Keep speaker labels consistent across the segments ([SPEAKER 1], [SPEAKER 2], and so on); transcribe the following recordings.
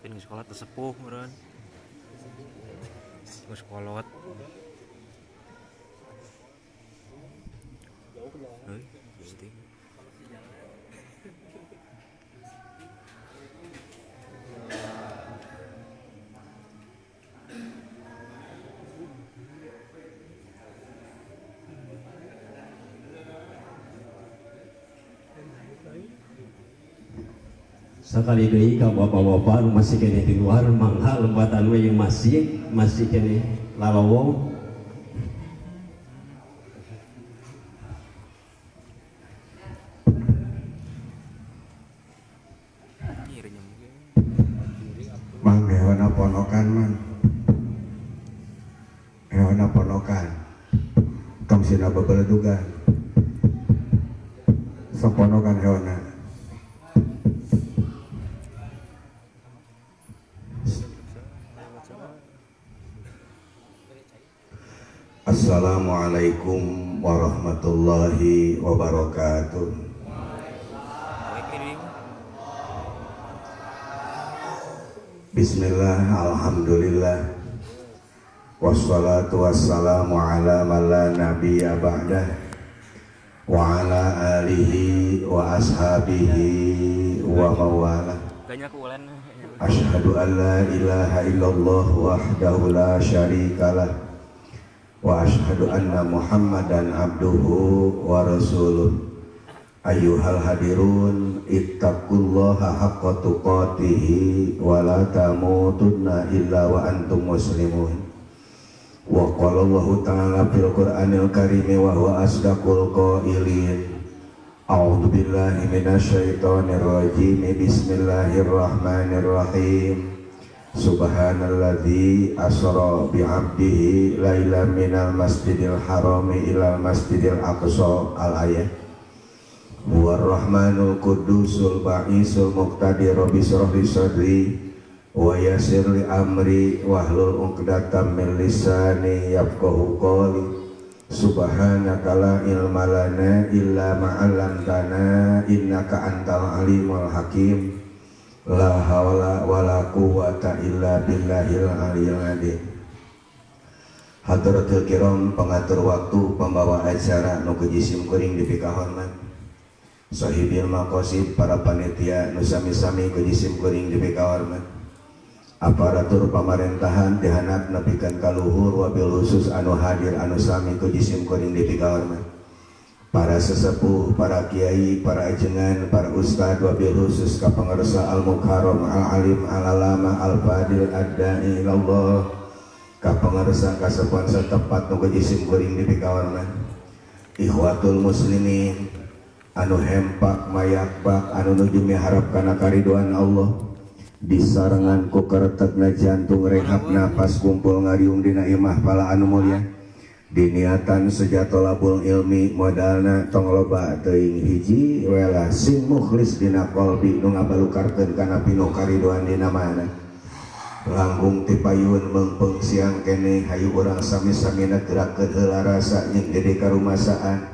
[SPEAKER 1] Tin sekolah tersepuh meureun. Geus kolot. Heuh, pasti.
[SPEAKER 2] Sekali deui ka bapak-bapak masih kene di luar mangha lembatan we yang masih kene lalowong.
[SPEAKER 3] Mang hewana ponokan man. Hewana ponokan. Tong sina babeledugan. Saponokan hewana. Assalamualaikum warahmatullahi wabarakatuh. Bismillah, alhamdulillah, wassalatu wassalamu ala man la nabiyya ba'dah wa ala alihi wa ashabihi wa mawala. Asyhadu an la ilaha illallah wahdahu la syarikalah wa asyhadu anna muhammadan abduhu wa rasuluh. Ayyuhal hadirun ittaqullaha haqqa tuqatih wa la tamutunna illa wa antum muslimun. Wa qala Allahu ta'ala fil Qur'anil Karim wa huwa asdaqul qailin. A'udzu billahi minasyaitonir rajim. Bismillahirrahmanirrahim. Subhanalladzi asra bi 'abdihi lailan minal masjidil harami ilal masjidil aqsa. Al-ayat. Huwar rahmanul qudusul ba'isul muqtadir rabbi shrah li sadri wa yassir li amri wahlul 'uqdatam min lisani yafqahu qawli. Subhanaka la ilma lana illa ma 'allamtana innaka antal alimul hakim. La haula wala quwwata illa billahil aliyil azim. Hadratul kiram, pengatur waktu, pembawa acara nu kejisim kuring dipika hormat. Sahibil maqasid, para panitia nu sami-sami kejisim kuring dipika hormat. Aparatur pamerintahan dihanap nepikeun kaluhur wabil khusus anu hadir anu sami kejisim kuring dipika hormat. Para sesepuh, para kiai, para ajengan, para ustad wabil khusus ka pangarsa al-mukarram al-alim al-alama al-fadil ad-da'i ilallah ka pangarsa kasepuan satempat nu kejisim kuring dipika hormat. Ikhwatul muslimin anu hempak mayakbak anu nuju miharap kana kariduan Allah, disarengan ku karetekna jantung rehab napas kumpul ngariung dina imah pala anu mulya. Diniatan sejatolabul ilmi modalna tong loba teuing hiji wela sing mukhlis dina qalbi nu ngabalukarkeun kana pinuh kariduan dina mana. Langkung ti payun meungpeung siang kene hayu urang sami-samina gerakkeun heula rasa jeung gede karumasaan.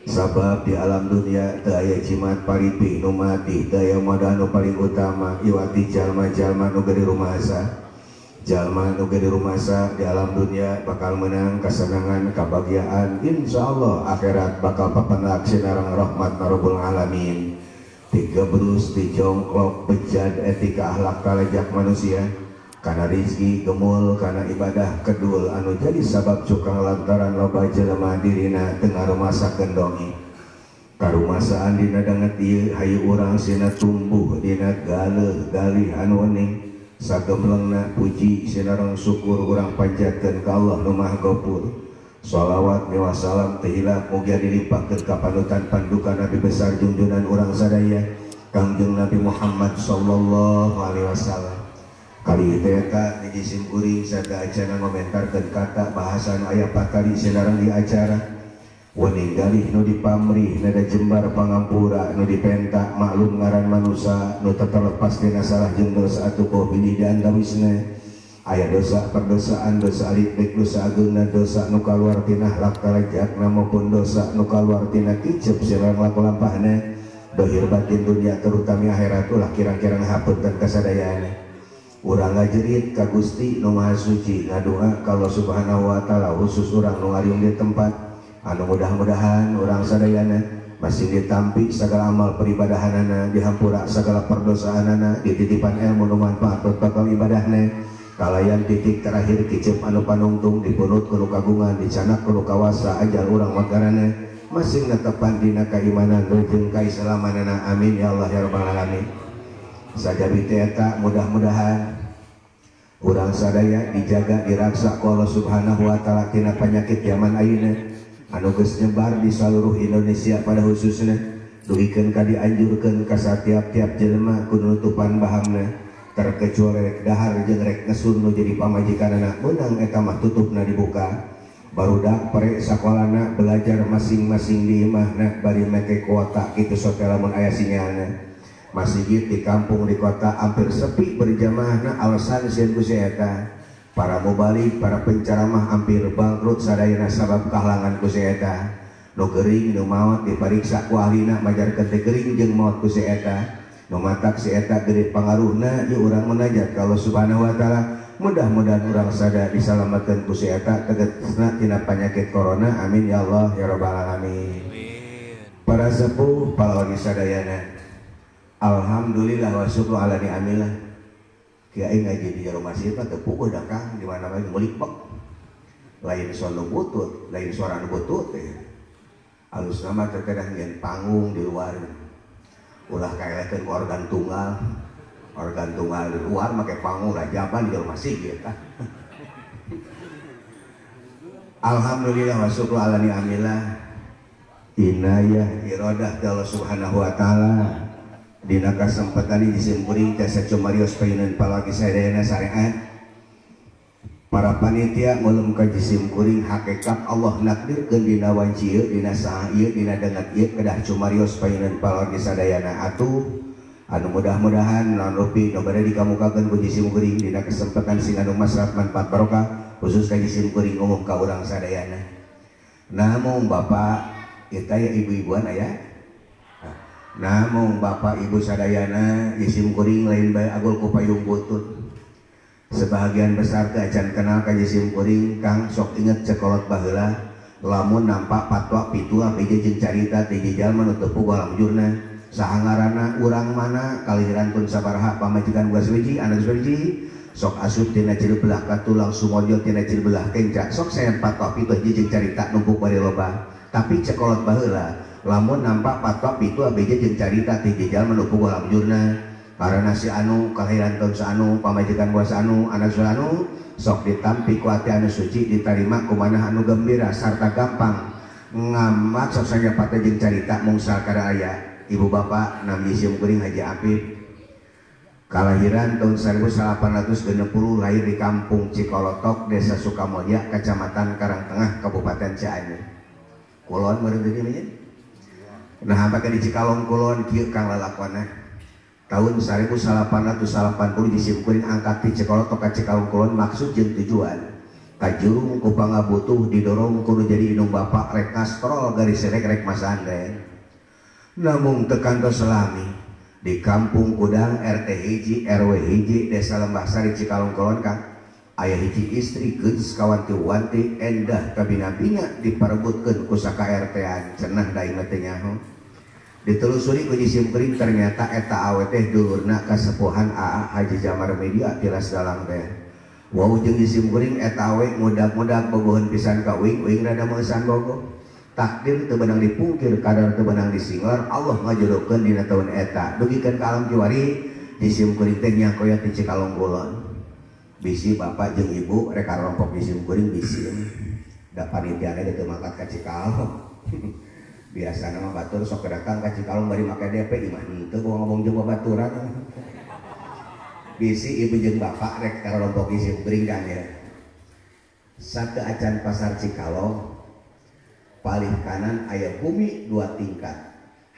[SPEAKER 3] Sabab di alam dunia teu aya jimat paripi nu mati, teu aya modal nu paling utama iwati jalma-jalma nu gede rumasa. Jalma nu gede rumasa di alam dunia bakal menang kesenangan, kebahagiaan, insyaallah akhirat bakal papanak sinarang rahmat rabbul alamin. Digebrus, dijongklok, bejad etika akhlak kalejak manusia kana rizki gemul, kana ibadah kedul anu jadi sabab cukang lantaran loba jelema dirina teu ngarumasakeun dongi. Karumasaan dina danget ieu hayu urang sina tumbuh dina galeuh galih anu wening. Sagemlengna puji sinareng syukur urang panjatkeun ka Allah nu Maha Ghafur. Shalawat miwah salam teu hilap mugia dilimpahkeun ka panutan panduka Nabi besar junjunan urang sadaya Kangjeng Nabi Muhammad sallallahu alaihi wasallam. Kali eta dijisim kuring sada acana ngomentarkeun kata bahasan aya patari sinareng di acara. Wening galih nu dipamrih nada jembar pangampura nu dipentak maklum ngaran manusia nu terlepas dina salah jeung dosa atuh pilih dan dawisna. Aya dosa perdosaan, dosa alik dosa ageuna, dosa nu kaluar tina akhlak kalajatna maupun dosa nu kaluar tina kicep sareng laku lampahna. Dohir batin dunia terutama akhirat ulah kirang-kirang hapunten kasadayaana. urang ngajerit ka Gusti Nu Maha Suci ngadoa ka Allah Subhanahu wa taala khusus urang nu ngariung di tempat anu mudah-mudahan urang sadayana masih ditampi segala amal peribadahanana dihampura segala perdosaanana dititipan ilmu nu manfaat bakal ibadahna kalayan titik terakhir kicep anu panungtung dipunut kuno kagungan dicanak kuno kawasa ajal urang magarana masing netepan dina keimanan jeung kaislamanana amin ya Allah ya rabbal alamin. Sajabi eta mudah-mudahan urang sadaya dijaga diraksa ku Allah Subhanahu wa taala tina penyakit zaman ayeuna anu geus nyebar di seluruh Indonesia pada khususna duhikeun ka dianjurkeun ka satiap-tiap jelema kudu nutupan bahamna terkecuali rek dahar jeung rek ngesun nu jadi pamajikanana meunang eta mah tutupna dibuka barudak pare sakolana belajar masing-masing di imahna bari make kuota kitu sote lamun aya sinyalna masjid di kampung di kota hampir sepi berjamaahna alasan sieun ku eta para mubalik para penceramah hampir bangkrut sadayana sabab kahalangan ku eta nu geuring nu maot dipariksa ku ahlina majarkeun teh geuring jeung maot ku eta nu matak si eta gede pangaruhna ieu urang munajat ka Allah Subhanahu wa taala mudah-mudahan urang sada disalamatkeun ku si eta tegasna tina penyakit corona amin ya Allah ya rabbal alamin. Para sepuh pahlawan sadayana alhamdulillah wa syukru ala ni'amillah kiai ngaji di jero masjid mah teu puguh da Kang di mana bae ngulik pek lain suara nu butut lain suara nu butut teh alus nama terkadang nyen panggung di luar ulah kaelekeun ku organ tunggal di luar make panggung rajaban di jero masjid eta. Alhamdulillah wa syukru ala ni'amillah inayah iradah Allah Subhanahu wa taala dina kasempatan disimpuring jasa cumarios payunan palagi sadayana syariat para panitia ngeulem ka disimpuring hakikat Allah nakdirkeun dina wanci ieu dina saha ieu dina dengat ieu kedah cumarios payunan palagi sadayana atuh anu mudah-mudahan naon rupi nu bade dikamukakeun ku disimpuring dina kesempatan sing anu maslahat manfaat barokah khusus ka disimpuring umum ka urang sadayana namun bapak kita ya ibu-ibuan aya namun bapak ibu sadayana jisim kuring lain bae agul ku payung butut sebahagian besar teh acan kenal ka jisim kuring Kang sok inget cekolot baheula lamun nampak patwa pitua beje jeung carita ti jalma nu teu puguh lamjurna saha ngaranna urang mana kalihiran pun sabaraha pamajikan gua suci anak suci sok asup tina ciri belah katulang sumojo tina ciri belah kenca sok sayan patwa pitua jeung carita numpuk bari loba tapi cekolot baheula lamun nampak patwa pitu abeja jeung carita ti jejal menupu alam jurna karena si anu kelahiran tahun saanu pamajikan gua saanu anak saanu sok ditampi ku ati anu suci ditarima ku manah anu gembira sarta gampang ngamat sok saja patah jeung carita mung sakada aya ibu bapak nam jisim kuring Haji Apip kelahiran tahun 1860 lahir di kampung Cikolotok desa Sukamulya kecamatan Karangtengah Kabupaten Cianjur kulon meureun teh nya. Nah, apakah di Cikalong Kulon kieu Kang lalakwana tahun 1880 disimkuring angkat di Cikolotok ka Cikalong Kulon maksud jeung tujuan kajurung ku pangabutuh didorong kudu jadi indung bapak rek kastrol garis rek masanden namun tekantos selami di kampung Kudang RT hiji RW hiji desa Lembah Sari Cikalong Kulon Kang aya hiji istri geus kawanti wanti endah kabina-bina diparebutkeun ku saka RT-an cenah daing teh nyaho ditelusuri ku disimkuring ternyata eta awe teh dulurna kasepuhan AA Haji Jamar Media tilas dalang teh wau jeung disimkuring eta awe mudag-mudag bogoheun pisan ka uing rada meusan bogo takdir teu beunang dipungkir kadar teu beunang disingler Allah ngajodohkeun dina taun eta dugikeun ka alam kiwari disimkuring teh nya koyot di Cikalong Kulon bisi bapak jeung ibu rek karompok disimkuring bisi da panitiana teu mangkat ka Cikalong biasa nama batur sok datang ka Cikalong bari make DP imah henteu ngomong jeung babaturan bisi ibu jeung bapak rek karompok disimkuring kan ya sate acan pasar Cikalong paling kanan aya bumi 2 tingkat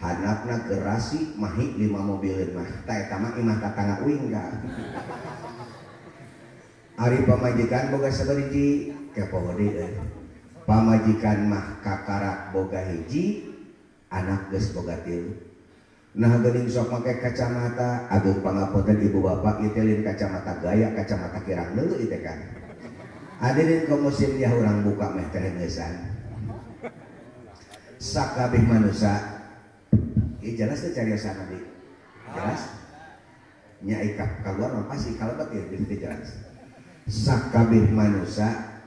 [SPEAKER 3] handapna gerasi mahi 5 mobil mah ta eta mah imah tatangga uing ka ari pamajikan boga sabariji kepo deui pamajikan mah kakarak boga hiji anak geus boga 3 Nah geuning sok make kacamata aduh pangapunten ibu bapak ieu teh kacamata gaya kacamata kirang deuleu ieu teh kan hadirin kaum muslim ya urang buka meh teh geussan sakabeh manusia ieu jelas teh cariosan Nabi jelas nya ikap keluar mah pasti kalebet ieu teh jelas sakabeh manusia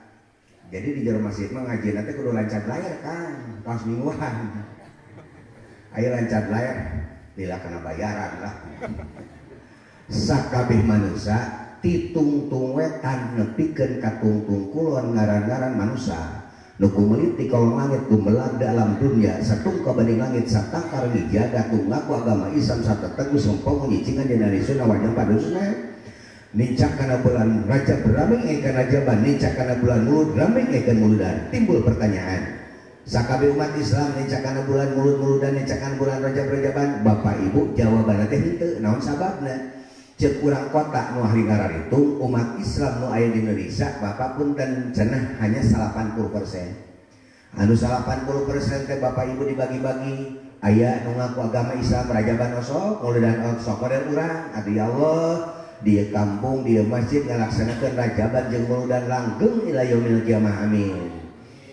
[SPEAKER 3] jadi di jero masjid mah ngajina teh kudu lancar layar kan kaos mingguan aya lancar layar lila kena bayaran lah sakabeh manusia ditungtung wetan nepikeun ka tungtung kulon ngaran-ngaran manusia nu kumeuli ti kolong langit gumelag dalam dunia satungka banding langit satakar dijaga tunggaku agama Islam satetegus sempong nyicingan dina risuna wajah padusna nincak kana bulan Rajab raming eka Rajaban nincak kana bulan Mulud raming eka Muludan timbul pertanyaan sakabeh umat Islam nincakana bulan mulud-muludan nincakana bulan Rajab-Rajaban Bapak Ibu jawabanna teh henteu naon sababna ceuk urang kota nu ahli ngararitung umat Islam nu aya di Indonesia Bapak punten cenah hanya 80%. Anu 80% teh Bapak Ibu dibagi-bagi aya nu ngaku agama Islam Rajaban osok muludan osok kodel urang adi Allah di kampung di masjid ngalaksanakeun Rajaban jeung muludan langgeng ila yaumil kiamah amin.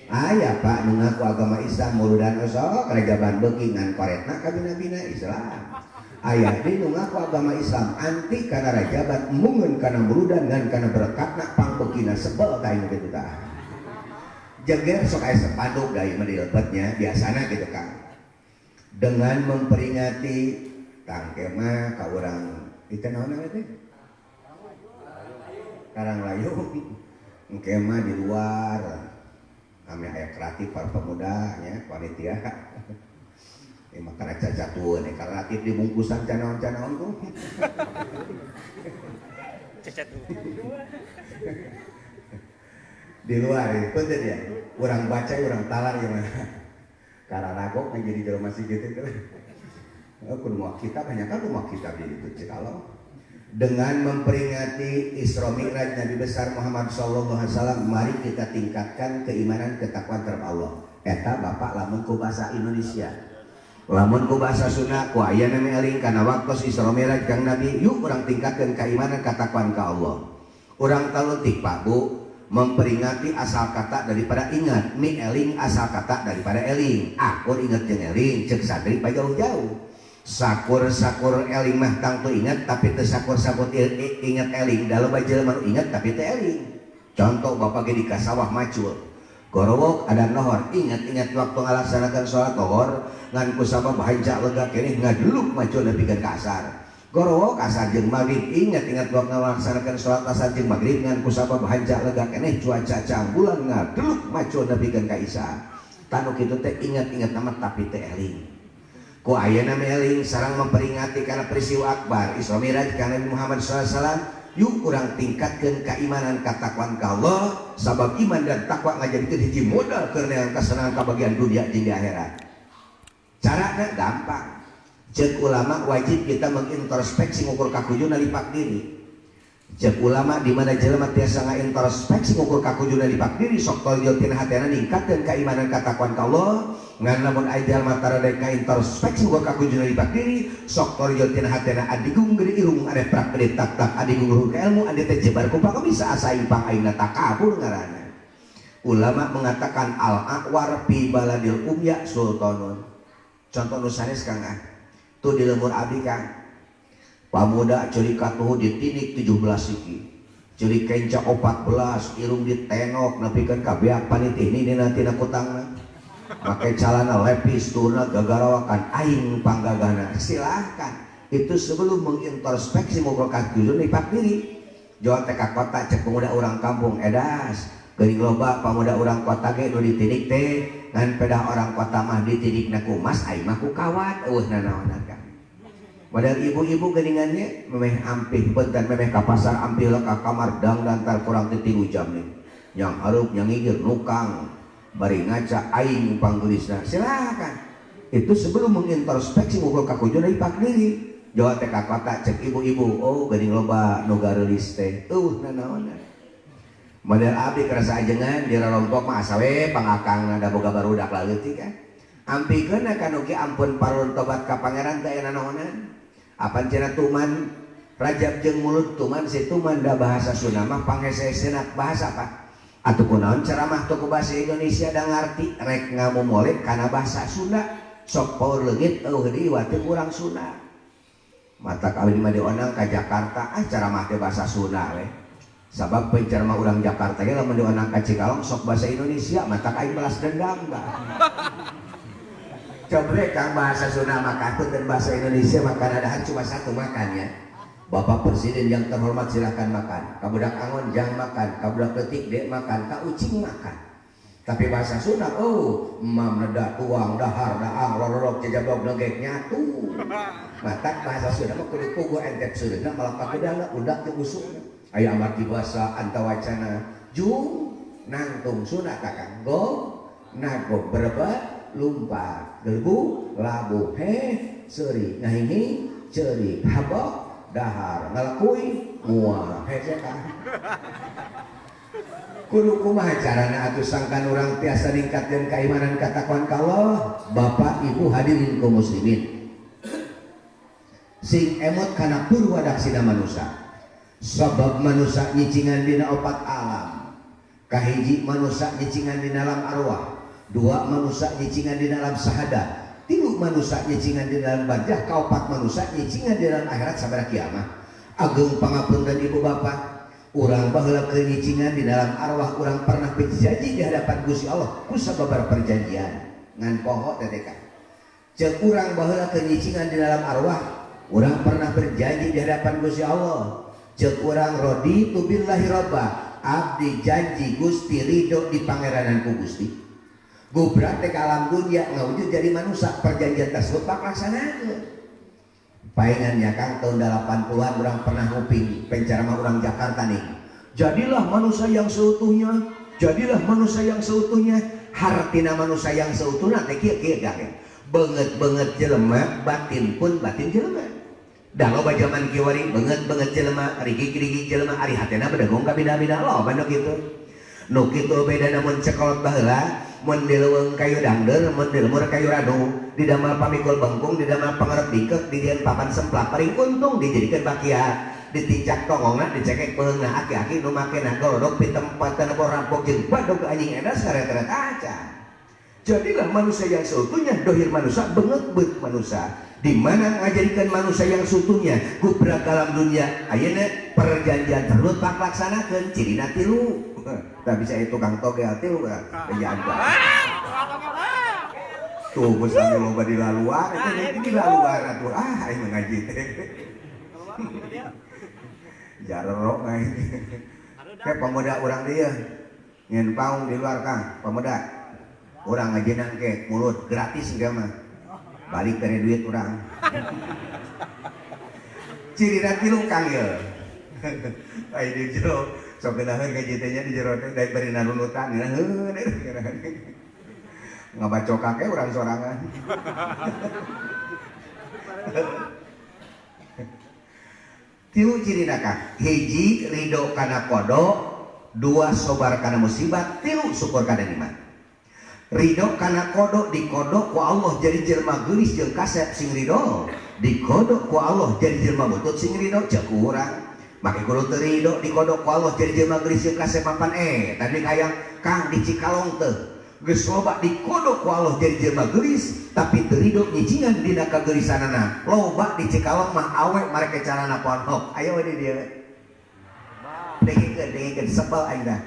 [SPEAKER 3] Aya Pak nu ngaku agama Islam muludan osok Rajaban beuki ngan koretna ka bina-bina Islam. Aya deui nu ngaku agama Islam anti kana Rajaban mungeun kana muludan ngan kana berkatna pangbeukina sebel ka ieu kitu tah. Jeger sok aya sepanduk da ieu dilebetnya biasana gitu kan. Dengan memperingati tangke mah ka urang itu naon teh? Karanglayung. Engke mah di luar kami ayah kreatif para pemuda ya panitia ini makan cacatuan kreatif di bungkusan canaon-canaon tuh di luar itu ya orang baca orang talar gimana karena ragok yang jadi jero masih gitu kan kudu kita banyak kan rumah kita di itu Cikalong dengan memperingati Isra Mi'raj Nabi besar Muhammad sallallahu alaihi wasallam mari kita tingkatkan keimanan ketakwaan terhadap Allah eta Bapak lamun ku bahasa Indonesia lamun ku bahasa Sunda ku aya na eling kana waktu Isra Mi'raj Kang Nabi yuk urang tingkatkeun keimanan ketakwaan ka Allah urang taleutik Pak Bu memperingati asal kata daripada ingat mi eling asal kata daripada eling akur ingat jeung eling ceuk sadri pa jauh-jauh sakur-sakur eling mah tangtu ingat tapi teu sakur-sakur ingat eling dalam jelema nu ingat tapi teu eling contoh Bapak ge di kasawah macul gorowok ada nohor ingat-ingat waktu ngalaksanakeun salat lohor ngan kusabab haja lega keneh ngadeluk macul nepikeun ka asar gorowok asar jeung magrib ingat-ingat waktu ngalaksanakeun salat asar jeung magrib ngan kusabab haja lega keneh cuaca cambulan ngadeluk macul nepikeun ka isya tanu kitu teh ingat-ingat nama tapi teu eling ku ayeuna meling sareng memperingati karena peristiwa akbar Isra Mi'raj ka Nabi Muhammad SAW yuk urang tingkatkeun keimanan katakwaan ka Allah sabab iman dan takwa ngajadikeun hiji modal keur neangan kasenangan ka bagian dunia jeung di akhirat carana gampang ceuk ulama wajib kita mengintrospeksi ngukur kakujuna lipat diri ceuk ulama di mana jelema tiasa ngaintrospeksi ngukur kakujuna lipat diri sok toljo tina hatena ningkatkeun keimanan katakwaan ka Allah ngan lamun ajal mata rada ka introspeksi gua kakujuna lipat diri sok torjo tina hatena adigung gede irung ade prak gede tak adigung ruh ke ilmu ade teh jebar ku pang bisa asa impang aina takabur ngaranna ulama mengatakan al aqwar fi baladil umya sultanun contoh nu sanes Kang tuh di lemur abdi Kang pamuda curi katuh ditinik 17 siki curi kenca 14 irung ditenok nepikeun ka beak panitih nina tina kutangna pakai calana lepis turna gagarawakan aing panggagana silahkan itu sebelum mengintrospeksi ngobrol kakujun lipat diri jual teka kota cek pemuda orang kampung edas geuning loba pemuda orang kota ge nu ditidik teh ngan pedah orang kota mah ditidikna ku mas aing mah ku kawat eueuh nanaonan kan padahal ibu-ibu geuningannya memeh ampih bentan memeh ka pasar ampih ka kamar dang tar kurang teh 3 jam nih yang hareup yang ngigir nukang bari ngaca aing panggelisna silakan itu sebelum mengintrospeksi ngukur kakujuna ipak diri jawa teh ka kota cek ibu-ibu oh geuning loba nu gareulis teh nanaonna model abdi kerasa ajengan di rorompok mah asawe pangakang ada boga barudak leutik kan ampikeun kana ugi ampun parul tobat ka pangeran teh aya naonan apan cenah tuman Rajab jeung mulut tuman si tuman da bahasa Sunda mah panghese-hesena bahasa apa atuh kunaon ceramah teu ku bahasa Indonesia da ngarti rek ngamumolek kana bahasa Sunda sok paur leungit eueuh deui wate urang Sunda mata kawin mah dionang ka Jakarta ceramah teh bahasa Sunda we sabab penceramah urang Jakarta ge lamun dionang ka Cikalong sok bahasa Indonesia mata aing balas dendam da cobre kang bahasa Sunda makatut dan bahasa Indonesia makan adahan cuma satu makannya Bapak Presiden yang terhormat silahkan makan kabudak angon jang makan kabudak letik dek makan ka ucing makan tapi bahasa Sunda oh mam neda tuang dahar daang lororok cejablok negek nyatu mata bahasa Sunda mah kudu pugu entep Sunda malah pakudana udak teu usuk aya amarti bahasa antawacana jung nangtung Sunda kakang go nago berebat lumpat gelbu labu he seuri ngahingi ceuri habok dahar ngalakui mual hese kan kudu kumaha carana atuh sangkan urang tiasa ningkatkeun keimanan katakuan ka Allah Bapak Ibu hadirin kaum muslimin sing emot kana purwadaksina manusia sabab manusia nyicingan dina opat alam kahiji manusia nyicingan dina alam arwah dua manusia nyicingan di dalam syahadat tilu manusia nyicingan di dalam barjah kaopat manusia nyicingan di dalam akhirat sabaraha kiamat agung pangapunten ibu bapak urang baheula keur nyicingan di dalam arwah urang pernah berjanji di hadapan Gusti Allah ku sababaraha perjanjian ngan poho teh kan ceuk urang baheula keur nyicingan di dalam arwah urang pernah berjanji di hadapan Gusti Allah ceuk urang raditu billahi robba abdi janji Gusti ridho di pangeranan ku Gusti gubrak teh alam dunia ngawujud jadi manusia perjanjian tersebut pak laksanakeun paingannya Kang tahun 80-an orang pernah nguping penceramah orang Jakarta nih jadilah manusia yang seutuhnya jadilah manusia yang seutuhnya hartina manusia yang seutuhnya teh kieu gage beungeut jelema batin pun batin jelema da loba zaman kieu wari beungeut jelema rigi jelema ari hatena bedegong ka bida-bida loba nu kitu nu kitu beda namun cekolot baheula mun dileuweung kayu dangder mun dilumur kayu radu didamel pamikul bengkung didamel pangarep dikek dijieun papan semplak paring untung dijadikeun bakiat diticak tongongna dicekek peungna aki-aki nu makena golodok pitempat por rampok jeung badog anjing edas saret-saret acan jadilah manusia yang seutuhnya dohir manusia beungeut manusia di mana ngajadikeun manusia yang seutuhnya gubrak dalam dunia ayeuna perjanjian terlut pak laksanakeun cirina tilu tak bisa itu kang togel tilu kerjaan tuh gue sambil loba di laluan itu di laluan atuh aing ngaji teh jarok aing kayak pemuda urang dia nyen paung di luar kang pemuda urang ngajinan ke mulut gratis enggak mah balik dari duit urang cirina tilu kang ya ai di jero sok geunaheun gaji teh nya di jero teh daek bari narunutan geunaheun ngabacokake urang sorangan tilu cirina kang hiji ridho kana qada dua sabar kana musibah tilu syukur kana nikmat ridho kana qada dikodok ku Allah jadi jelema geulis jeung kasep sing ridho dikodok ku Allah jadi jelema butut sing ridho ceuk urang make kudu teu ridho dikodok ku Allah jadi jelema geulis jeung kasep mapan tadi hayang Kang di Cikalong teh geus loba dikodok ku Allah jadi jelema geulis tapi teu ridho nyicingan dina kageulisanana loba di Cikalong mah awe mareke carana ponhok aya we di dieu dengikeun sebel aing dah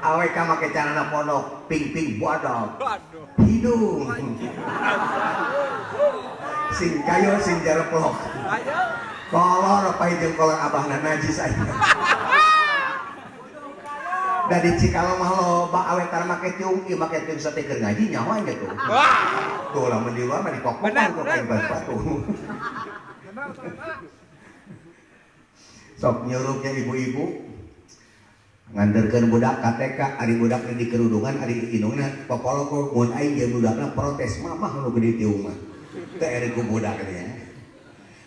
[SPEAKER 3] awe ka make carana ponok ping bodog hidung sing kayo sing jareplok kolor pae jeung kolor abahna najis aing da di Cikalong mah loba awe tara make tiung ieu make tiung sate keur ngaji nyawa nya tuh tuh lamun di luar mah dipok-pokan tuh kayak batu sok nyurupnya ibu-ibu nganderkeun budak KTK ari budak di kerudungan ari indungna popolok mun aing jeung budakna protes mamah nu gede tiung mah teu ere ku budak nya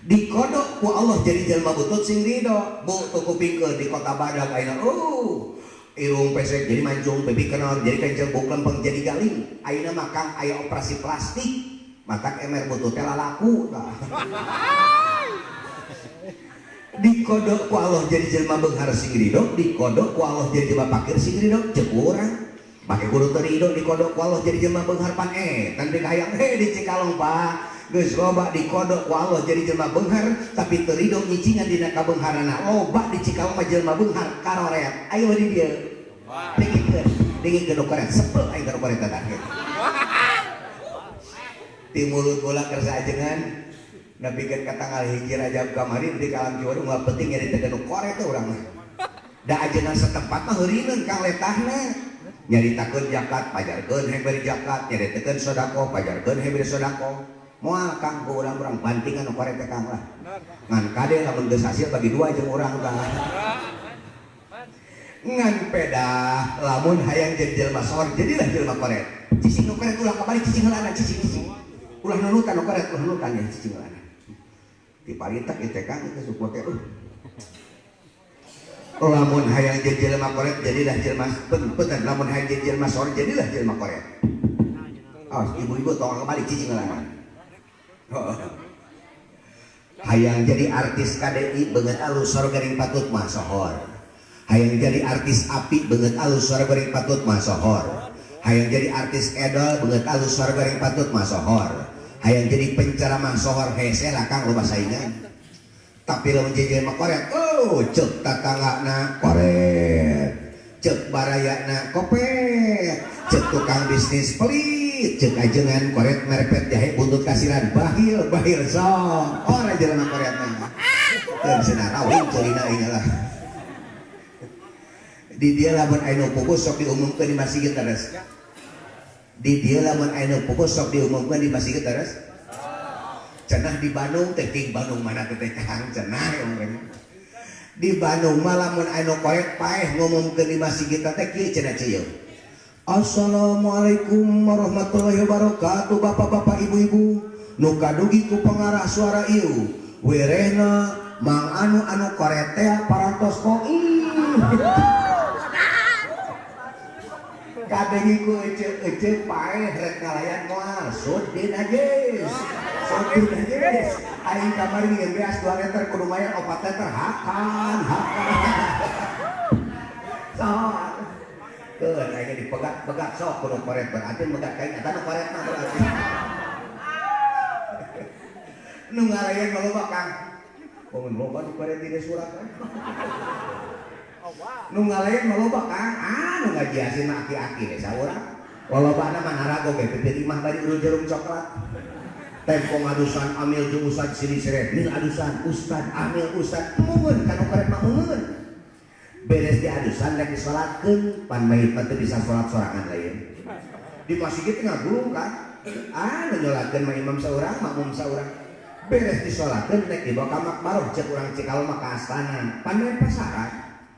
[SPEAKER 3] dikodok ku Allah jadi jelema butut sing ridho bu tuh kupingkeun di kota badak ayeuna irung pesek jadi mancung, bebi kenal jadi kenceng, buk lempeng jadi galing. Ayeuna mah Kang aya operasi plastik, matak emer butut teh laku. Dikodok ku Allah jadi jelema beunghar sing ridho, dikodok ku Allah jadi jelema pakir sing ridho, ceuk urang. Make kudu teu ridho dikodok ku Allah jadi jelema beunghar pan tan teu hayang di Cikalong Pak. Geus loba dikodok ku Allah jadi jelema beunghar tapi teu ridho nyicingan dina kabeungharana. Loba di Cikalong mah jelema beunghar karoreat. Ayo di dieu. Dingikeun koret sepel aing ka koret teh. Ti mulut bola kersa ajengan. Nabikeun ka tanggal 1 Rajab kamari di kalam Ciwadung mah penting nyari teu koret teh urang mah. Da ajeuna setempat mah heureuneun Kang letahna. Nyaritakeun zakat pajarkeun heberi zakat, nyaritakeun sedekah pajarkeun heberi sedekah. Moal Kang ku urang-urang bantingan nu koret teh Kang lah. Ngan kade lamun geus hasil bagi 2 jeung urang Kang. Ngan pedah lamun hayang jadi jelema sor jadilah jelema koret. Cicing nu koret ulah kabalik cicing heulana cicing. Ulah nunutan nu koret ulah nunutan ya cicing heulana. Di paritak itu Kang itu suku teh lamun hayang jadi jelema koret jadilah jelema punten lamun hayang jadi jelema sor jadilah jelema koret. Awas ibu-ibu tong kembali cicing heulana. Hayang jadi artis KDI beungeut alus sor garing patut mah sohor. Hayang jadi artis api beungeut alus sor garing patut mah sohor. Hayang jadi artis edol beungeut alus sor garing patut mah sohor. Hayang jadi penceramah sohor hese lah Kang loba saingan. Tapi lamun jadi jelema koret, ceuk tatanggana koret, ceuk barayana kopet, ceuk tukang bisnis pelit, ceuk ajengan koret merpet jahe buntut kasiran bahil sok. Ora jelema koret mah. Teu cenah rawing ceulina ieu lah. Di dieu lamun aya nu pupus sok diumumkeun di masjid teres. Di dieu lamun aya nu pupus sok diumumkeun di masjid teres. Cenah di Bandung teh ting Bandung mana teh Kang cenah urang. Di Bandung mah lamun aya nu koret paeh ngumumkeun di masjid kita teh kieu cenah cieu. Assalamualaikum warahmatullahi wabarakatuh bapak-bapak ibu-ibu nu kadugi ku pengarah suara ieu. Werehna Mang anu koret teh parantos koi. Kadengi ku ece paeh rek ngalayan moal sudin ajis. Sudin ajis. Aing kamari ngeun beas 2 meter kudu mayan 4 meter hakan. Sok. Keun aing dipegat-pegat sok kudu koret berarti megat kain eta nu koret mah berarti. Nu ngalayan mah loba Kang. Pokon loba nu koret di surat. Nu ngalayan mah loba Kang, nu ngajiasin aki-aki we saurang. Lolobana mah narago ge pipit imah bari ulu jarum coklat. Tempo ngadusan amil jeung ustad sini seret, nil adusan ustad amil ustad mumun kana karep mah mumun. Beres di adusan rek disalatkeun, pan mayit mah teu bisa salat sorangan lain. Di masjid teh ngagulung Kang. Nu nyolatkeun mah imam saurang, makmum saurang. Beres disalatkeun rek dibawa ka makbarah cek urang Cikalong mah ka astana. Pan main pasaran.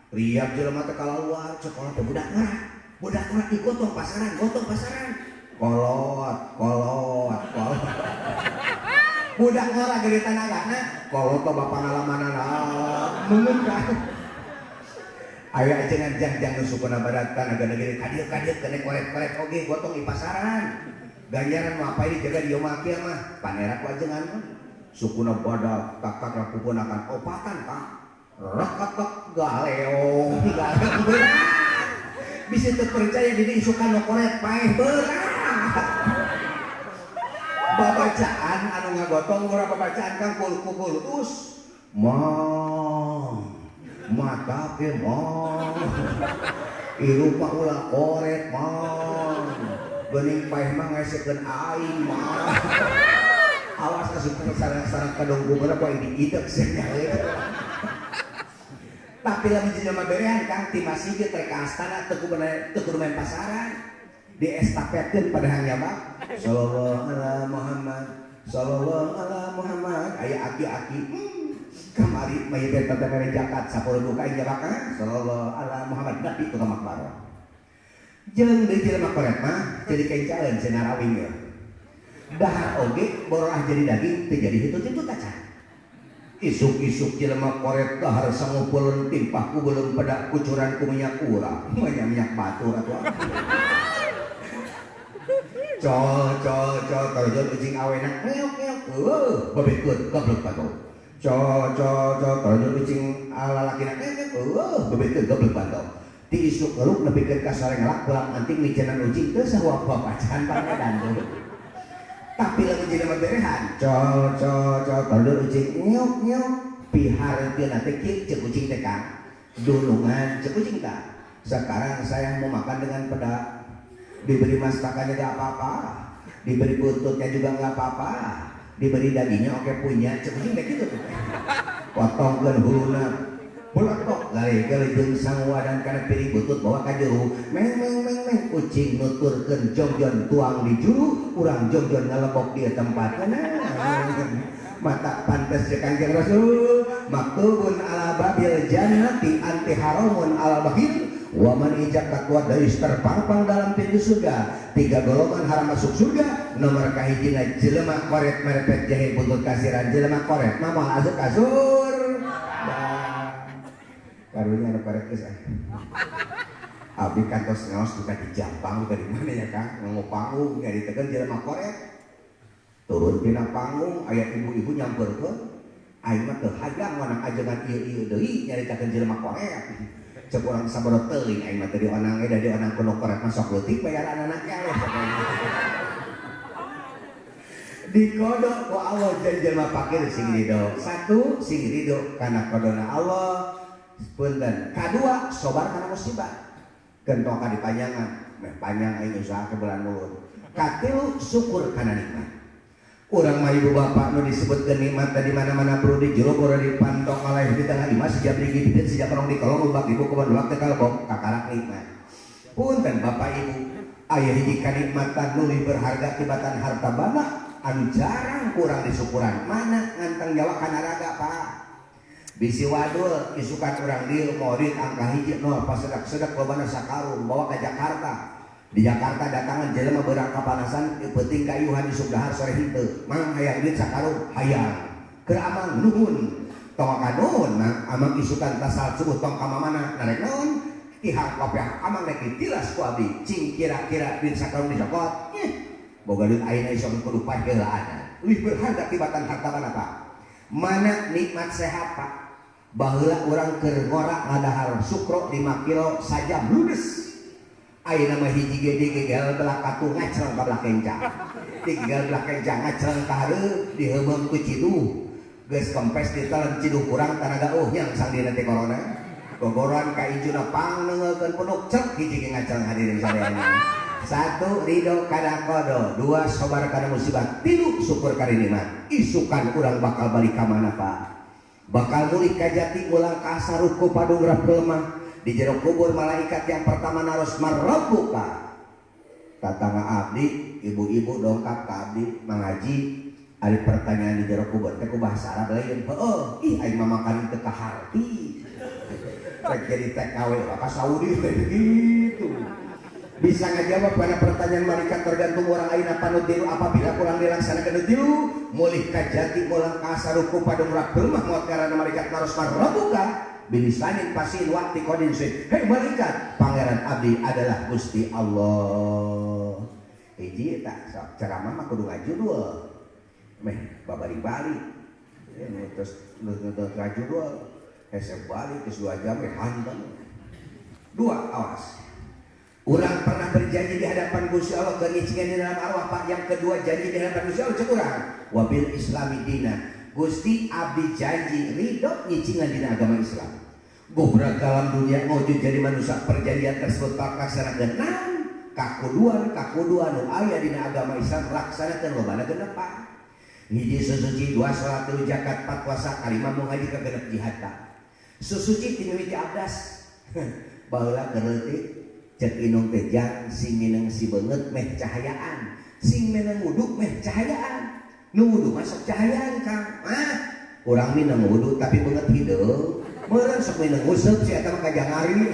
[SPEAKER 3] Riap jelema teh kaluar, sekolah teh budak ngara ikut gotong pasaran. Kolot. Budak ngara gede tanagana, kolot teh bapak ngalamanana. Mungun Kang. Aya ajengan jang nu sukuna barat tanaga negeri kadieu kene koret-koret oge gotong di pasaran. Ganjaran mah apa ini jaga di yaumul kiamah, panera ku ajengan mah. Sukuna badak kakak rapupeun akan opatan Kang. Rakatak galeo berat bisa terpercaya diri isukan no koret paeh berat babacaan anu ngagotong murah babacaan Kang kulus mata ke irupa ulah koret bening paeh mah ngesekeun aing awas asup sarang-sarang kadonggu berapa ini idek senyae. Tapi lamun jelema berean Kang ti masjid teh ka astana teu kudu main pasaran. Diestafetkeun pada hangjaba. Sallallahu ala Muhammad. Aya aki-aki. Kamari mayit teh mere zakat 10 ka injaba Kang. Sallallahu ala Muhammad nabi ka makbarah. Jeung deui jelema koret mah jadi kencaeun cenah rawing ya. Dahar oge boroah jadi daging teu jadi hitut-hitut acan. isuk-isuk jelema koret dahar sangumpulun timpahku belum pada kucuranku minyak urang minyak batur atuh terjun ucing awenak ngeok bebekut goblok batur terjun ucing lalakina bebekut goblok batur ti isuk geluk nepikeun ka sarengelak pulang anting micenan ucing teu sawa papacan pangadan tapi lagi jadi berehan terjun ucing ngeok pihar teu na teh kieu cek ucing teh Kang dulungan cek ucing tah sekarang saya mau makan dengan pedak diberi masakannya gak apa-apa diberi buntutnya juga gak apa-apa diberi dagingnya oke punya cekucing kayak gitu tuh potongkan huluna pulatok gali-gali jeung sangwa dan kana piring butut bawa ka jero meng kucing nuturkeun jongjon tuang di juru urang jongjon ngalebok di tempatna mata pantes jeung Kanjeng Rasul maktubun ala babil jannati anti haramun ala bahir waman ijak kuat dari terpangpang dalam pintu surga 3 golongan haram masuk surga nomor kahijina jelema koret merepet jahe buntut kasiran jelema koret mama asup kasur karunya ada koret geus abdi kantos ngaos duka di Jampang duka di mana ya Kang ngomong panggung nyari tekan jelema koret turun tina panggung aya ibu-ibu nyamperkeun aing mah teu hayang wanang ajengan ieu deui nyari tekan jelema koret cek orang sabaraha teuing aing mah teh di onang eda di onang kuno koret mah sok leutik bayaran anaknya we dikodok ku Allah jeung jelema fakir sing ridho satu sing ridho kana kodona Allah punten kadua sobar kana musibah gentong ka dipanjangan meh panjang aing usaha ke bulan mulun katilu syukur kana nikmat urang mah ibu bapak nu disebutkeun nikmat tadi mana-mana perlu dijero ora dipantong oleh di tengah imah sejak beri gipit sejak perong di kolong lubak ibu kuman lubak teh kalbok kakarak nikmat punten bapak ibu aya hiji kanikmatan nu berharga tibatan harta bana anu jarang kurang disyukuran mana nganteng Jawa kana raga Pak bisi wadul isukan urang dieu morid angka hiji nol pas sedak-sedak lobana sakarung bawa ka Jakarta di Jakarta datangan jelema beurang kapanasan peuting kayuhan isuk dahar sore henteu mang hayang duit sakarung hayang keur amang nuhun tong ka nuhun nah amang isukan tasal subuh tong ka mamana narek naon tihang kopiah amang rek ditilas ku abdi cing kira-kira duit sakarung dicokot boga duit ayeuna isok kudu paheulaan leuwih berharga tibatan harta mana Pak mana nikmat sehat Pak baheula urang keur ngorak ngadahar sukro 5 kilo sajam ludes ayeuna mah hiji gede gegel belah katu ngacreng ka belah kencang tinggal belah kencang ngacreng ka hareup diheumeum ku ciduh geus kempes ditelen ciduh kurang tanaga yang sang dina teh corona gogoran ka injuna pang neungeulkeun punuk cek hiji ge ngacreng hadirin sareana satu ridho kana kodo dua sobar kana musibah tilu syukur kana nikmat isukan urang bakal balik ka mana Pak bakal mulih ka jati ulang ka saruku padungrah pelemah di jero kubur malaikat yang pertama naros marabbuka tatangga abdi ibu-ibu dongkap ka abdi mangaji ada pertanyaan di jero kubur teh ku bahasa Arab lain ih aing mah makan teu kaharti rek jadi TKW ka Saudi begitu bisa ngajawab pada pertanyaan malaikat tergantung orang lain apa nutilu apabila kurang dilaksanakan nutilu mulih ka jati ulang ka saruku padungrah pelemah moal karana malaikat naros marabbuka bilisanin pasin wakti kodin sih hei malaikat pangeran abdi adalah Gusti Allah hiji tak ceramah mah kudu ngajudul meh babari-bari terus ngajudul hese balik ke 2 jam hantam 2 awas urang pernah berjanji di hadapan Gusti Allah kenyicingan di dalam arwah Pak yang kedua janji di hadapan Gusti Allah cek urang wabil islami dina Gusti abdi janji ridho nyicingan dina agama Islam gobrak dalam dunia wujud jadi manusia perjanjian tersebut laksanakeun naon kakuduan nu aya dina agama Islam laksanakeun lobana genep Pak hiji susuci 2 salat 3 zakat 4 puasa 5 mengaji ka genep jihad Pak susuci ti mimiti abdas baheula gereutik cek inung teh jang sing mineng si beungeut meh cahayaan sing mineng wudu meh cahayaan nu wudu masuk cahayaan Kang urang mineng wudu tapi beungeut hideung meureun sok mineng useup si eta mah kajangari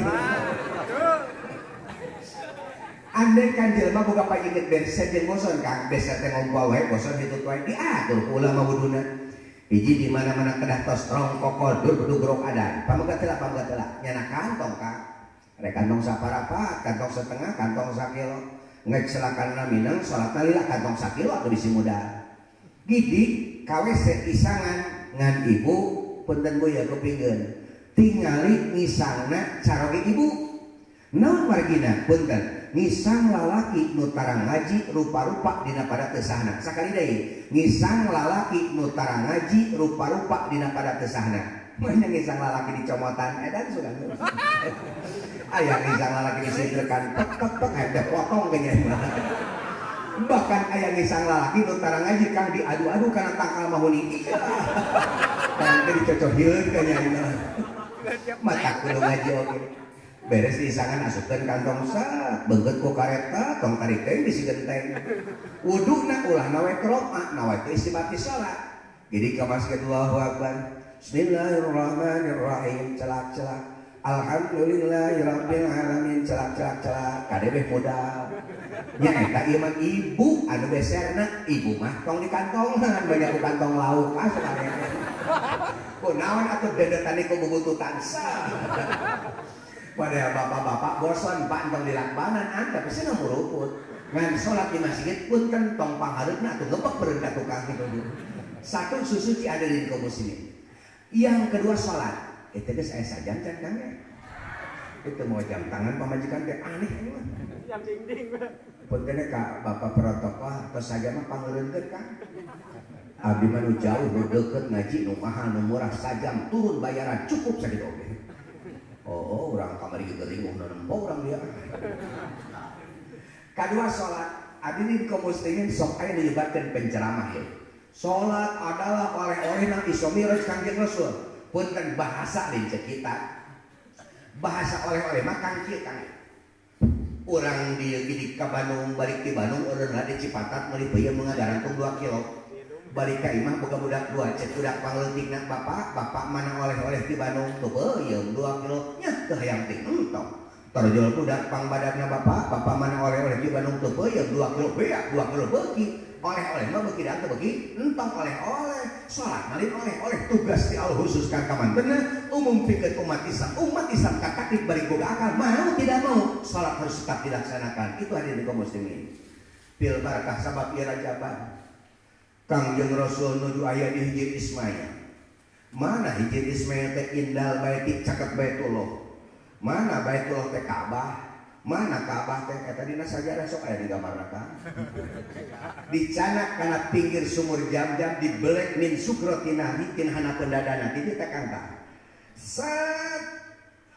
[SPEAKER 3] andai kan jelema boga painget bensin jeung boson Kang bensin teh ngompa wae boson hitut wae diatur ku ulama wuduna
[SPEAKER 4] hiji di mana-mana kedah tos rong kokol duduk adan pamangga telah nyana kantong Kak rek kantong saparapat kantong setengah kantong sakilo ngecelakan minang salatna lila kantong sakilo atuh bisi muda gidi KWC isangan ngan ibu punten bu ya kepingin tingali ngisangna caroge ibu naon margina punten ngisang lalaki nu tarang ngaji rupa-rupa dina pada tesahna sakali deui ngisang lalaki nu tarang ngaji rupa-rupa dina pada tesahna mana ngisang lalaki dicomotan edan sugan aya ngisang lalaki disingkeurkan tek ada potong kayaknya bahkan aya ngisang lalaki nu tarang ngaji kang diadu-adu kana tangkal mahuni kan dicocohieun kayaknya mata kudu ngaji oge beres diisangan asupkeun kantong sak beungeut ku kareta tong tarik teh bisi genteng wuduna ulah nawe qiraat nawe teh istibati salat jadi ka masjid Allahu akbar bismillahirrahmanirrahim celak-celak alhamdulillahirabbil alamin celak-celak kadebeh modal nya eta ieu mah ibu anu beserna ibu mah tong di kantongan banyak ku kantong lauk asal kunaon atuh dedetan ku bubututan sa pada bapak-bapak bosan pak entong dilakbanan anda pasti nggak meruput ngan sholat di masjid pun kan tong pangharupna atau ngebek berendah tukang itu satu susuci ada di kaum muslimin yang kedua sholat itu guys saya saja kan itu mau jam tangan pemajikan teh aneh ini mah jam dinding puntennya kak bapak protokol terus saja mah pangereunkeun kan abdi mah nu jauh nu deukeut ngaji nu mahal nu murah sajam turun bayaran cukup sakitu oge oh orang kamari geuring nempo orang dia kedua sholat adini kaum muslimin sok aya dilibatkeun penceramah ya sholat adalah oleh-oleh nang isomiraj Kangjeng Rasul punten bahasa di kita bahasa oleh-oleh mah kang kieu kang urang di ka Bandung balik di Bandung urang di Cipatat meuli beuyeum mengadarantung 2 kilo balik ka imah boga budak 2 cek budak pangleutikna bapak mana oleh-oleh di Bandung tuh beuyeum 2 kilo nya teu hayang teh entong tarjol budak pangbadanna bapak mana oleh-oleh di Bandung tuh beuyeum 2 kilo beak 2 kilo beuki oleh-oleh mah beuki da teu beuki entong oleh-oleh salat malin oleh-oleh tugas di Allah khusus ka kamantenna umum pikeun umat Islam kakakit bari boga akal mau tidak mau salat harus tetap dilaksanakan itu hadirin kaum muslimin bil barakah sabab ieu Rajaban Kangjeng Rasul nuju aya di Hijir Ismail. Mana Hijir Ismail teh indal baiti caket Baitullah. Mana Baitullah teh Ka'bah. Mana Ka'bah teh eta dina sajarah sok aya di gambarna kan. Dicanak kana pinggir sumur Jam-Jam dibelek min sukratina bikin hana pendadana ti teh kanta. Sat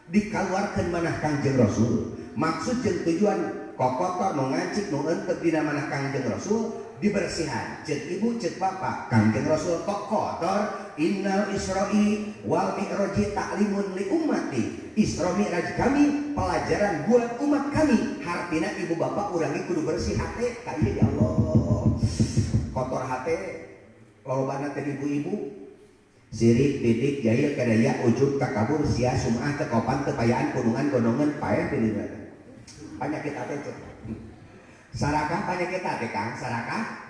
[SPEAKER 4] dikaluarkeun manah Kangjeng Rasul. Maksud jeung tujuan kokotor nu ngancik nu eunteup dina manah Kangjeng Rasul dibersihan cek ibu cek bapak Kangjeng Rasul kok kotor innal isra'i wal mi'raji ta'limun li ummati isra mi'raj kami pelajaran buat umat kami hartina ibu bapak urangi kudu bersih hate ka ieu ya Allah kotor hate lolobana teh ibu-ibu sirik didik jahil kadaya ujub takabur sia sum'ah teu kopan teu payaan kunungan gondongan paeh teh dina penyakit hate cek sarakah penyakit hati kang sarakah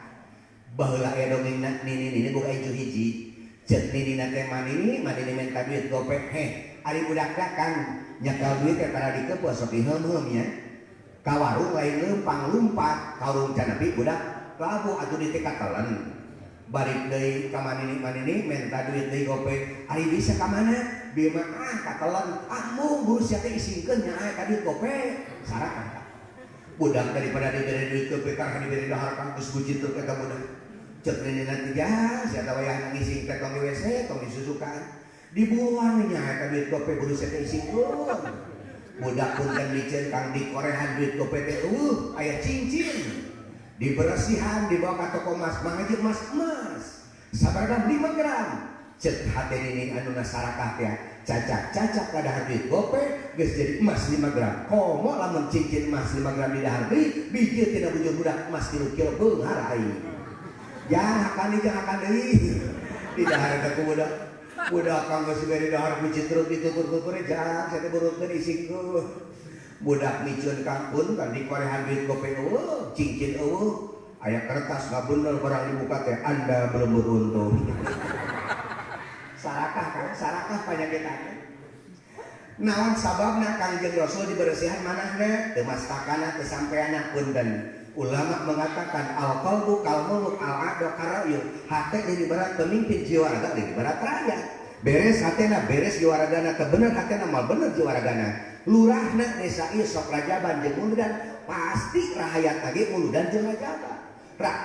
[SPEAKER 4] baheula aya dongeng nini boga ijo hiji cek nini teh manini minta duit gopek ari budak kang nyekal duit teh pada dikeun sok diheum-heum nya ka warung lain leumpang lumpat ka warung canapi budak labu atuh ditekatelen balik deui ka manini minta duit deui gopek ari bisa ka mana bieu mah katelen mung buru sia teh isingkeun nya aya ka dieu gopek sarakah budak daripada diberi duit ke PK diberi dahar kampus bucin tuh kata budak cek ini nanti ya siapa wayah ngising ke tong di WC tong disusukan dibuangnya ka duit ke PK buru saya ising budak pun kan licin kang di korehan duit ke PT aya cincin dibersihan dibawa ke toko emas mangajir emas sabarna 5 gram cek hati ini anu sarakah ya cacak pada duit gope geus jadi emas 5 gram komo lamun cincin emas 5 gram di dahar deui biji tina bujur budak emas 3 kilo beunghar aing jangan akan deui di dahar teh budak kang geus beri dahar biji truk itu kur-kur jang saya teh burutkeun isingku budak micun kangkun kan di korehan duit gope cincin aya kertas nggak bener barang dibuka teh Anda belum beruntung tah penyakit teh. Naon sababna Kangjeng Rasul dibersihan manahna teu mastakana teu sampeana punten. Ulama mengatakan al-qalbu kalmuluk al-ado karayu. Hate jadi berat pemimpin jiwaraga jadi berat rakyat. Beres hatena beres jiwaragana teu bener hatena mal bener jiwaragana. Lurahna desa ieu sok rajaban jeung muludan pasti rakyat lagi muludan jeung rajaban.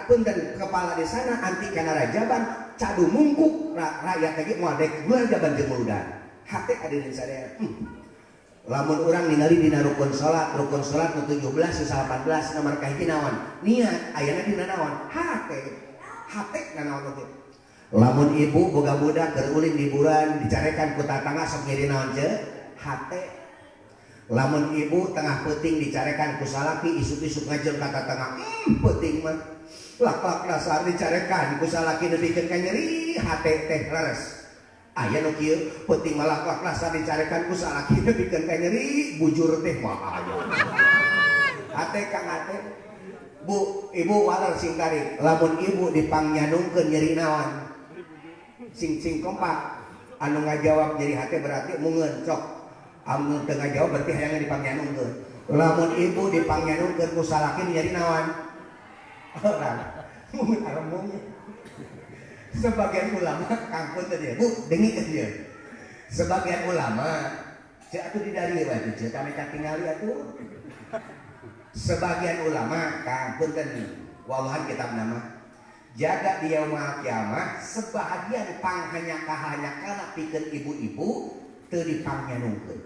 [SPEAKER 4] Punten kepala desana anti kana rajaban cadu mungkuk rakyat lagi moal dek rajaban jeung muludan. Hate hadirin sadaya. Lamun orang ningali dina rukun salat nu 17 nu 18 nomor kahiji naon? Niat ayana dina naon? Hate. Hate na naon teh? Lamun ibu boga budak keur ulin liburan dicarekan ku tatangga sok ngiri naon ce? Hate. Lamun ibu tengah peuting dicarekan ku salaki isuk-isuk ngajeun ka tatangga, peuting mah. Lak-lak dasar dicarekan ku salaki nepikeun ka nyeri, hate teh leres. Aya nu kieu peuting malak laksa dicarekan ku salaki nepikeun ka nyeri bujur teh mah aya. Hate kang hate. Bu, ibu waler sing tarik. Lamun ibu dipangnyanungkeun nyeri naon? Sing kompak. Anu ngajawab nyeri hate berarti mungeun cok. Anu teu ngajawab berarti hayang dipangnyanungkeun. Lamun ibu dipangnyanungkeun ku salaki nyeri naon? Orang. Mun aremung. Sebagian ulama kangkun tadi, Bu, dengi ke dia. Sebagian ulama, cek atuh di dari wae cek kami katingali atuh. Sebagian ulama kangkun tadi, wallahan kitab nama jaga di yaumul kiamah sebagian panghanya-kahanya pikeun ibu-ibu teu dipangnyanungkeun.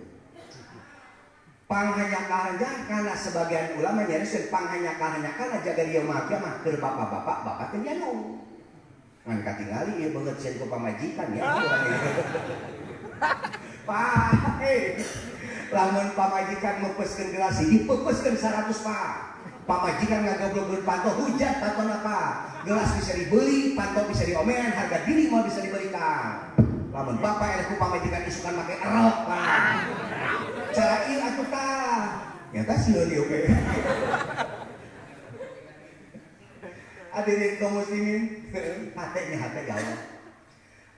[SPEAKER 4] Panghanya-kahanya kana sebagian ulama nyariskeun panghanya-kahanya kana jaga di yaumul kiamah keur bapak-bapak bapak teu nyanung. Ngan katingali ieu beungeut sieun ku pamajikan ya. Pak, lamun pamajikan mepeskeun gelas dipeupeskeun 100 pak. Pamajikan ngagoblogeun panto hujat pantona pak. Gelas bisa dibeli, panto bisa diomean, harga diri mah bisa dibelikan. Lamun bapak eleh ku pamajikan isukan make erok pak. Cara ieu atuh tah. Nyata sieun ieu ge. Hadirin kaum muslimin, hatenya hate ya Allah.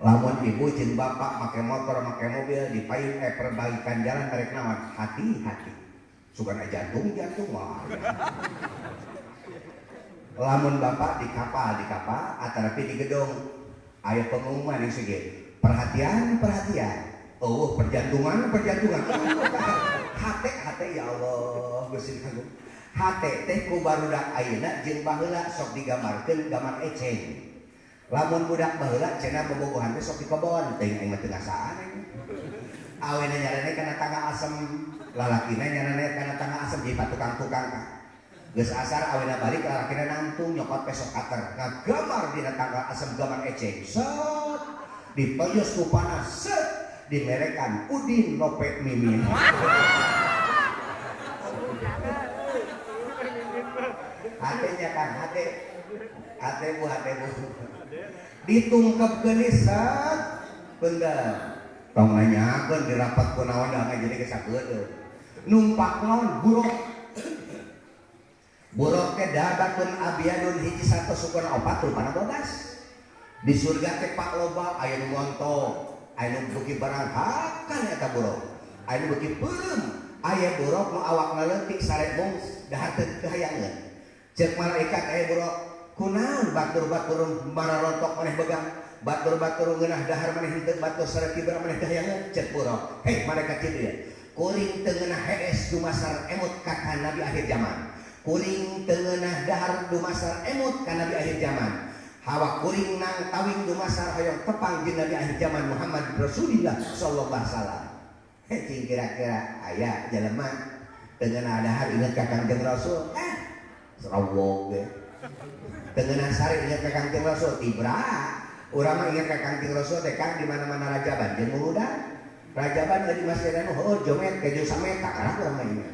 [SPEAKER 4] Lamun ibu jeung bapak make motor make mobil dipain perbaikan jalan merek naon? Hati-hati. Sugan jantung mah. Lamun bapak di kapal atarapi di gedung aya pengumuman yang sige. Perhatian. Oh, perjantungan. Hate ya Allah, Gusti Agung. Hate teh ku barudak ayeuna jeung baheula sok digambarkeun gambar eceng. Lamun budak baheula cenah bobogohan teh sok dikobon teuing aing mah teu ngasaan. Awena nyarane kana tangga asem, lalakina nyarane kana tangga asem jadi patukang-tukang ka. Geus asar awena balik lalakina nangtung nyokot pesok kater. Ngagambar dina tangga asem gambar eceng. Set dipeyos ku panas, set dimerekan Udin Nope Mimin. Hatenya kan hate bu ditungkepkeun sat beundang tong nanyakeun dirapat ku naon da jadi geus numpak naon buruk teh dadatun abiadun hiji 100 sukun 40 di surga teh pak loba aya nu ngontok aya nu beuki barang hakan eta buruk aya nu beuki peureum aya buruk nu awakna leutik sare mung dahar teu kahayangeun. Cek malaikat aya buruk kunaon batur-batur mararontok maneh begang batur-batur ngeunah dahar maneh henteu batur sare kibra maneh kahayangeun cek buruk hei malaikat kieu kuring teu ngeunah hees dumasar emut ka nabi akhir zaman kuring teu ngeunah dahar dumasar emut ka nabi akhir zaman hawa kuring nang tawing dumasar hoyong tepang jeung nabi akhir zaman Muhammad Rasulullah sallallahu alaihi wasallam cing kira-kira aya jelema teu ngeunah dahar inget ka Kangjeng Rasul serawog ge. Dengan sari ingat ke Kangjeng Rasul tibra. Urang mah ingat ke Kangjeng Rasul teh kan di mana-mana rajaban jeung muludan. Rajaban di masjid anu heueuh jomet keju sameta karang urang mah ingat.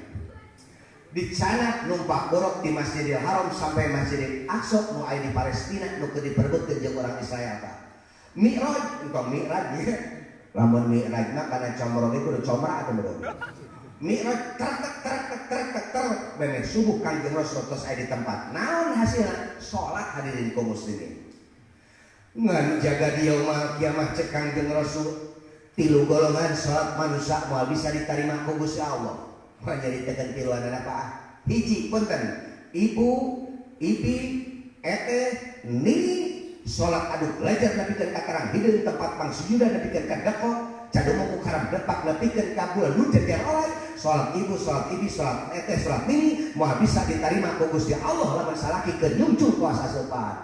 [SPEAKER 4] Di sana numpak borok di Masjidil Haram sampai Masjidil Aqsa nu aya di Palestina nu keur diperebutkeun jeung urang Israel tah. Mi'raj engkau mi'raj ya. Lamun mi'raj mah kana comro ge kudu comra atuh beureum. Mi'raj ter bener subuh Kangjeng Rasul terus aya di tempat. Naon hasilna? Salat hadirin kaum muslimin. Ngan jaga di yaumul kiamah cek Kangjeng Rasul tilu golongan sholat manusia mau bisa diterima ku Gusti Allah. Mau nyaritakeun tiluan apa? Hiji punten, ibu, ibi, ete, nini sholat adu belajar nepikeun ka karang hideung tempat pangsujudan nepikeun ka dakok cadeung ku karang depak nepikeun ka bulan nu jajar oleh sholat ibu, sholat ibi, sholat ete, sholat nini mau bisa diterima ku Gusti Allah lamun salaki keur nyungcung puasa seupat.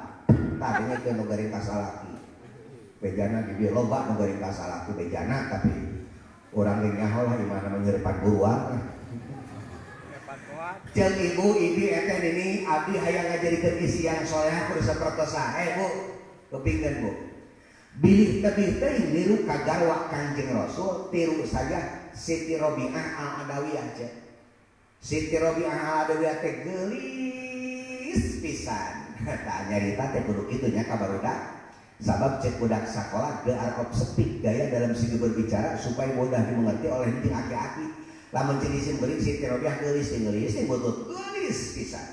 [SPEAKER 4] Tah dengekeun nu garing ka salaki. Bejana di dia loba nu garing ka salaki bejana tapi urang ge nyaho lah imana menyeurepan buruan. Jeung ibu, ibi, ete, nini abdi hayang ngajarikeun isi yang soleh kudu saperto sae Bu. Kepingin Bu. Bilih tebih teh niru ka garwa Kanjeng Rasul tiru saja Siti Robiah Al-Adawiyah cek. Siti Robiah Al-Adawiyah teh geulis pisan. Tah nyarita teh kudu kitu nya ka barudak. Sabab cek budak sakola gearkop sepik gaya dalam segi berbicara supaya mudah dimengerti oleh henteu aki-aki. Lamun jenisin beuring Siti Robiah geulis teh butut geulis pisan.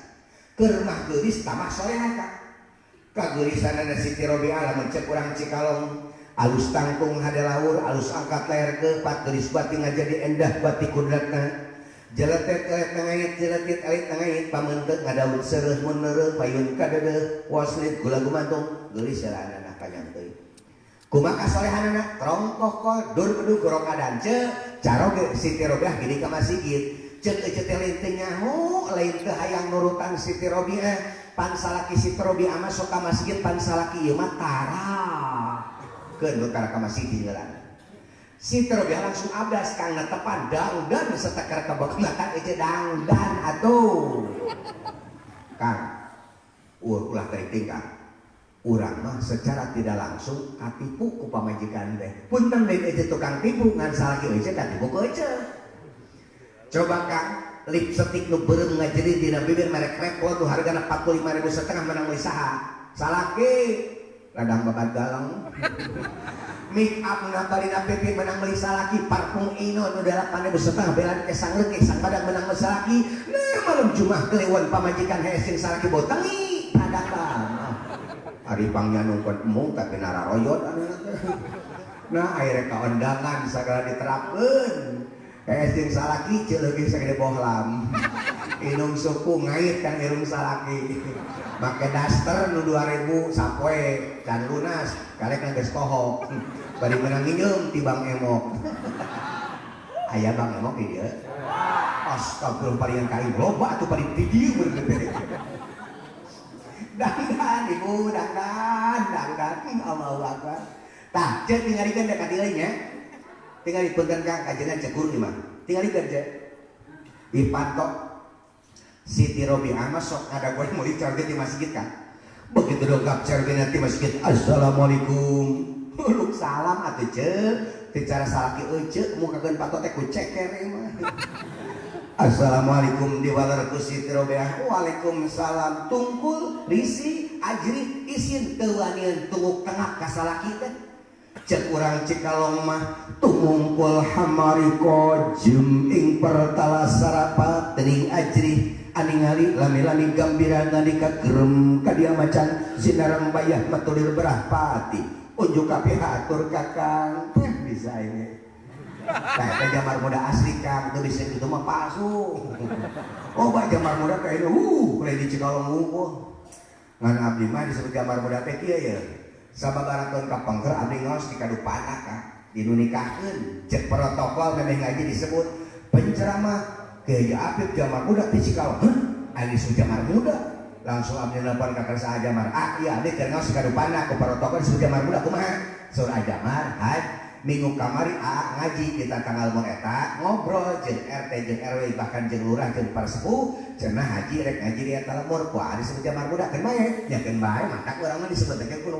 [SPEAKER 4] Keur mah geulis tamah soreha ka. Kageulisanana Siti Robiah lamun cek urang Cikalong alus tangtung hade laur alus angkat leher ke pat geulis bati ngajadi endah bati kudratna. Jeletet elit ngait jeletit elit ngait pamenteut ngadaud seureuh mun neureuh payun kadeudeuk waslit gula gumantung geulis saranana kanyang teuing. Kumaha kasolehanana trongkokol dur bedug gorong adan ceuk caroge Siti Robiah gini ka masjid ceuk ece teh leunteu nyaho lain teu hayang nurutan Siti Robiah pan salaki Siti Robiah mah sok ka masjid pan salaki ieu mah tara keun nu tara ka masjid jalan Siti Robiah langsung abdas kang netepan dangdan satakar ka baknatan ece dangdan atuh Kang ulah teh tingkah urang mah secara tidak langsung katipu ku pamajikan teh. Punten deui ece tukang tipu ngan salaki ece katipu ku ece. Coba Kang, lipstick nu beureum ngajerit dina bibir merek Repol nu hargana 45.500 menang meuli saha? Salaki radang babat galeng. Make up na balina pipi menang meuli salaki, parfum Ino nu 8.500 belan kesang leukih sang badak menang meuli salaki. Nah malam Jumat kelewon pamajikan hesing salaki botengi adakan. Ari pangnyanungkeun emung tapi nararoyot nah akhirnya kaundangan sagala diterapkeun hesing salaki ceuk leuwih sagede bohlam inung suku ngait kan irung salaki make daster nu 2000 sapoe can lunas karek geus kohok bari meunang nginjeum ti Bang Emok aya Bang Emok di dieu astagfirullah palingan kain loba atuh paling di dieu bener dangdan ibu dangdan Allahu Akbar tah cek tingalikeun dekat dieu nya tingali punten Kang kajengan cek guru mah tingalikeun cek dipantok Siti Robiah mah sok ada gue mau dicarge di masjid kan begitu dongkap carge nanti masjid assalamualaikum uluk salam atuh cek bicara salaki euceuk mukakeun patot teh ku ceker mah Assalamualaikum diwalarku Siti Robiah. Waalaikumsalam. Tungkul, risi, ajri, isin teuanian tunguk tengah kasalaki teh. Cek urang Cikalong mah tungungkul hamariko jem ing pertala sarapat teuing ajri aningali lami-lami gambira nalika gerem kadia macan sinarang bayah matulir berah pati. Unjuk kapi hatur Kakang. Bisa ini. Kayak jamar muda asli Kang, itu bisa gitu mah palsu. Oh bak jamar muda kayak ini, mulai di Cikalong ngumpul. Ngan abdi mah disebut jamar muda teh kieu ya. Sababaraha tahun kapengker abdi ngaos di kadupana Kang, dinunikahkeun. Cek protokol memang ngaji disebut penceramah gaya apik jamar muda di Cikalong. Hah? Ini jamar muda. Langsung abdi nelpon ka kersa jamar. Ah iya abdi keur ngaos di kadupana ku protokol disebut jamar muda kumaha? Surah jamar, hai. Minggu kamari ngaji kita tanggal mun eta ngobrol jeung RT jeung RW bahkan jeung lurah jeung parsepuh cenah haji rek ngaji di eta lemur ku ari disebut jamar muda keun bae nya keun bae matak urang mah disebut teh